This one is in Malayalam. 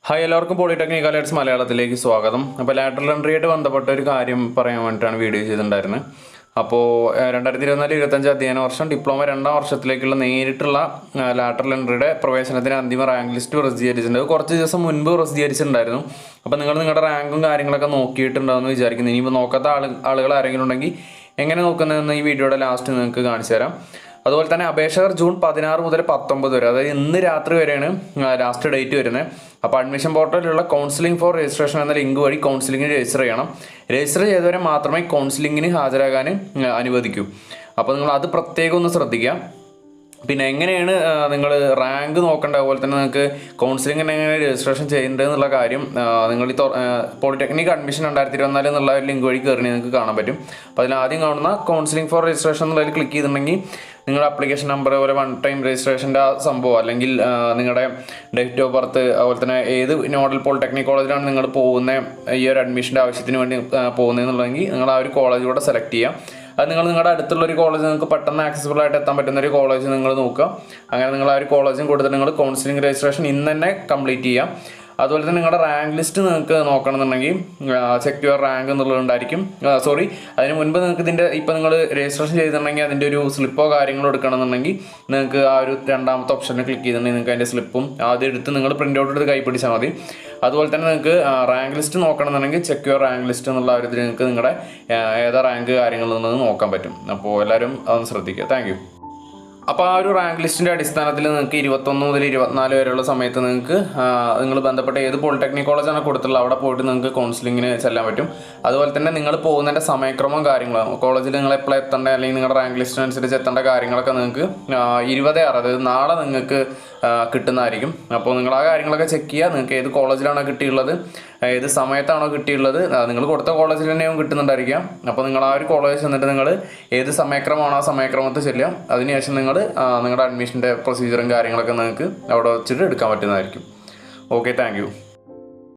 ഹായ് എല്ലാവർക്കും പോളിടെക്നിക് അലേർട്സ് മലയാളത്തിലേക്ക് സ്വാഗതം. അപ്പോൾ ലാറ്ററൽ എൻട്രിയായിട്ട് ബന്ധപ്പെട്ട ഒരു കാര്യം പറയാൻ വേണ്ടിയിട്ടാണ് വീഡിയോ ചെയ്തിട്ടുണ്ടായിരുന്നത്. അപ്പോൾ 2024-25 അധ്യയന വർഷം ഡിപ്ലോമ 2ാം വർഷത്തിലേക്കുള്ള നേരിട്ടുള്ള ലാറ്ററൽ എൻട്രിയുടെ പ്രവേശനത്തിന് അന്തിമ റാങ്ക് ലിസ്റ്റ് പ്രസിദ്ധീകരിച്ചിട്ടുണ്ട്. കുറച്ച് ദിവസം മുൻപ് പ്രസിദ്ധീകരിച്ചിട്ടുണ്ടായിരുന്നു. അപ്പോൾ നിങ്ങൾ നിങ്ങളുടെ റാങ്കും കാര്യങ്ങളൊക്കെ നോക്കിയിട്ടുണ്ടാവുമെന്ന് വിചാരിക്കുന്നു. ഇനിയിപ്പോൾ നോക്കാത്ത ആളുകൾ ആരെങ്കിലും ഉണ്ടെങ്കിൽ എങ്ങനെ നോക്കുന്നതെന്ന് ഈ വീഡിയോയുടെ ലാസ്റ്റ് നിങ്ങൾക്ക് കാണിച്ചു തരാം. അതുപോലെ തന്നെ അപേക്ഷകർ ജൂൺ 16 മുതൽ 19 വരെ, അതായത് ഇന്ന് രാത്രി വരെയാണ് ലാസ്റ്റ് ഡേറ്റ് വരുന്നത്. അപ്പോൾ അഡ്മിഷൻ പോർട്ടലിലുള്ള കൗൺസിലിംഗ് ഫോർ രജിസ്ട്രേഷൻ എന്ന ലിങ്ക് വഴി കൗൺസിലിംഗിന് രജിസ്റ്റർ ചെയ്യണം. രജിസ്റ്റർ ചെയ്തവരെ മാത്രമേ കൗൺസിലിംഗിന് ഹാജരാകാൻ അനുവദിക്കൂ. അപ്പോൾ നിങ്ങൾ അത് പ്രത്യേകം ഒന്ന് ശ്രദ്ധിക്കുക. പിന്നെ എങ്ങനെയാണ് നിങ്ങൾ റാങ്ക് നോക്കേണ്ടത്, അതുപോലെ തന്നെ നിങ്ങൾക്ക് കൗൺസിലിംഗിന് എങ്ങനെ രജിസ്ട്രേഷൻ ചെയ്യേണ്ടത് എന്നുള്ള കാര്യം നിങ്ങൾ ഈ പോളിടെക്നിക് അഡ്മിഷൻ 2024 എന്നുള്ള ഒരു ലിങ്ക് വഴി കയറി നിങ്ങൾക്ക് കാണാൻ പറ്റും. അപ്പോൾ അതിൽ ആദ്യം കാണുന്ന കൗൺസിലിംഗ് ഫോർ രജിസ്ട്രേഷൻ എന്നുള്ളതിൽ ക്ലിക്ക് ചെയ്തിട്ടുണ്ടെങ്കിൽ നിങ്ങളുടെ ആപ്ലിക്കേഷൻ നമ്പർ, അതുപോലെ 1 ടൈം രജിസ്ട്രേഷൻ്റെ സംഭവം, അല്ലെങ്കിൽ നിങ്ങളുടെ ഡേറ്റ് ഓഫ് ബർത്ത്, അതുപോലെ തന്നെ ഏത് നോഡൽ പോളിടെക്നിക് കോളേജിലാണ് നിങ്ങൾ പോകുന്നത്, ഈ ഒരു അഡ്മിഷൻ്റെ ആവശ്യത്തിന് വേണ്ടി പോകുന്നതെന്നുണ്ടെങ്കിൽ നിങ്ങൾ ആ ഒരു കോളേജ് കൂടെ സെലക്ട് ചെയ്യുക. അത് നിങ്ങളുടെ അടുത്തുള്ള ഒരു കോളേജ്, നിങ്ങൾക്ക് പെട്ടെന്ന് ആക്സസിബിൾ ആയിട്ട് എത്താൻ പറ്റുന്ന ഒരു കോളേജ് നിങ്ങൾ നോക്കുക. അങ്ങനെ നിങ്ങൾ ആ ഒരു കോളേജും കൊടുത്തിട്ട് നിങ്ങൾ കൗൺസിലിംഗ് രജിസ്ട്രേഷൻ ഇന്ന് തന്നെ കംപ്ലീറ്റ് ചെയ്യാം. അതുപോലെ തന്നെ നിങ്ങളുടെ റാങ്ക് ലിസ്റ്റ് നിങ്ങൾക്ക് നോക്കണമെന്നുണ്ടെങ്കിൽ ചെക്ക് യുവർ റാങ്ക് എന്നുള്ളതുണ്ടായിരിക്കും. അതിന് മുൻപ് നിങ്ങൾക്ക് ഇപ്പോൾ നിങ്ങൾ രജിസ്ട്രേഷൻ ചെയ്തിട്ടുണ്ടെങ്കിൽ അതിൻ്റെ ഒരു സ്ലിപ്പോ കാര്യങ്ങളോ എടുക്കണമെന്നുണ്ടെങ്കിൽ നിങ്ങൾക്ക് ആ ഒരു 2ാമത്തെ ഓപ്ഷനിൽ ക്ലിക്ക് ചെയ്തിട്ടുണ്ടെങ്കിൽ നിങ്ങൾക്ക് അതിൻ്റെ സ്ലിപ്പും ആദ്യം എടുത്ത് നിങ്ങൾ പ്രിൻ്റ് ഔട്ട് എടുത്ത് കൈപ്പിടിച്ചാൽ മതി. അതുപോലെ തന്നെ നിങ്ങൾക്ക് റാങ്ക് ലിസ്റ്റ് നോക്കണമെന്നുണ്ടെങ്കിൽ ചെക്ക് യുവർ റാങ്ക് ലിസ്റ്റ് എന്നുള്ള ഒരു ഇതിൽ നിങ്ങൾക്ക് നിങ്ങളുടെ ഏതാ റാങ്ക് കാര്യങ്ങളെന്നത് നോക്കാൻ പറ്റും. അപ്പോൾ എല്ലാവരും അതൊന്ന് ശ്രദ്ധിക്കുക. Thank you. അപ്പോൾ ആ ഒരു റാങ്ക് ലിസ്റ്റിൻ്റെ അടിസ്ഥാനത്തിൽ നിങ്ങൾക്ക് 21 മുതൽ 24 വരെയുള്ള സമയത്ത് നിങ്ങൾക്ക് നിങ്ങൾ ബന്ധപ്പെട്ട ഏത് പോളിടെക്നിക് കോളേജാണ് കൊടുത്തുള്ളത് അവിടെ പോയിട്ട് നിങ്ങൾക്ക് കൗൺസിലിങ്ങിന് ചെല്ലാൻ പറ്റും. അതുപോലെ തന്നെ നിങ്ങൾ പോകുന്നതിൻ്റെ സമയക്രമം കാര്യങ്ങളും, കോളേജിൽ നിങ്ങൾ എപ്പോഴും എത്തേണ്ട അല്ലെങ്കിൽ നിങ്ങളുടെ റാങ്ക് ലിസ്റ്റിനനുസരിച്ച് എത്തേണ്ട കാര്യങ്ങളൊക്കെ നിങ്ങൾക്ക് 26, അതായത് നാളെ നിങ്ങൾക്ക് കിട്ടുന്നതായിരിക്കും. അപ്പോൾ നിങ്ങൾ ആ കാര്യങ്ങളൊക്കെ ചെക്ക് ചെയ്യുക. നിങ്ങൾക്ക് ഏത് കോളേജിലാണോ കിട്ടിയുള്ളത്, ഏത് സമയത്താണോ കിട്ടിയുള്ളത്, നിങ്ങൾ കൊടുത്ത കോളേജിൽ തന്നെയും കിട്ടുന്നുണ്ടായിരിക്കാം. അപ്പോൾ നിങ്ങൾ ആ ഒരു കോളേജ് ചെന്നിട്ട് നിങ്ങൾ ഏത് സമയക്രമമാണോ ആ സമയക്രമത്തിൽ ചെല്ലുക. അതിനുശേഷം നിങ്ങളുടെ അഡ്മിഷൻ്റെ പ്രൊസീജിയറും കാര്യങ്ങളൊക്കെ നിങ്ങൾക്ക് അവിടെ വെച്ചിട്ട് എടുക്കാൻ പറ്റുന്നതായിരിക്കും. Okay, thank you.